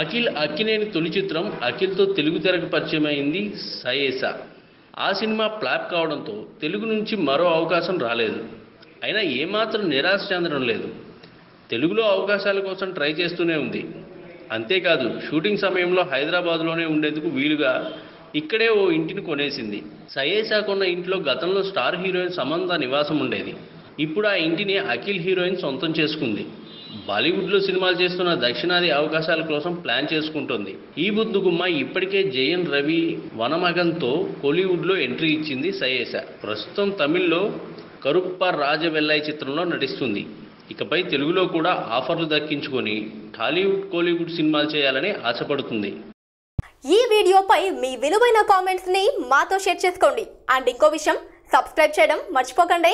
అఖిల్ అక్కినేని తొలి చిత్రం అఖిల్తో తెలుగు తెరకు పరిచయమైంది సయేసా. ఆ సినిమా ఫ్లాప్ కావడంతో తెలుగు నుంచి మరో అవకాశం రాలేదు. అయినా ఏమాత్రం నిరాశ చెందడం లేదు. తెలుగులో అవకాశాల కోసం ట్రై చేస్తూనే ఉంది. అంతేకాదు షూటింగ్ సమయంలో హైదరాబాద్లోనే ఉండేందుకు వీలుగా ఇక్కడే ఓ ఇంటిని కొనేసింది. సయేసా కొన్న ఇంట్లో గతంలో స్టార్ హీరోయిన్ సమంత నివాసం ఉండేది. ఇప్పుడు ఆ ఇంటిని అఖిల్ హీరోయిన్ సొంతం చేసుకుంది. బాలీవుడ్లో సినిమాలు చేస్తున్న దక్షిణాది అవకాశాల కోసం ప్లాన్ చేసుకుంటోంది. ఈ బుద్దుగుమ్మ ఇప్పటికే జయన్ రవి వనమగన్తో కోలీవుడ్లో ఎంట్రీ ఇచ్చింది సయేసా. ప్రస్తుతం తమిళ్లో కరుప్ప రాజవెల్లై చిత్రంలో నటిస్తుంది. ఇకపై తెలుగులో కూడా ఆఫర్లు దక్కించుకొని టాలీవుడ్ కోలీవుడ్ సినిమాలు చేయాలని ఆశపడుతుంది. ఈ వీడియోపై మీ విలువైన కామెంట్స్ ని మాతో షేర్ చేసుకోండి. అండ్ ఇంకో విషయం, సబ్స్క్రైబ్ చేయడం మర్చిపోకండి.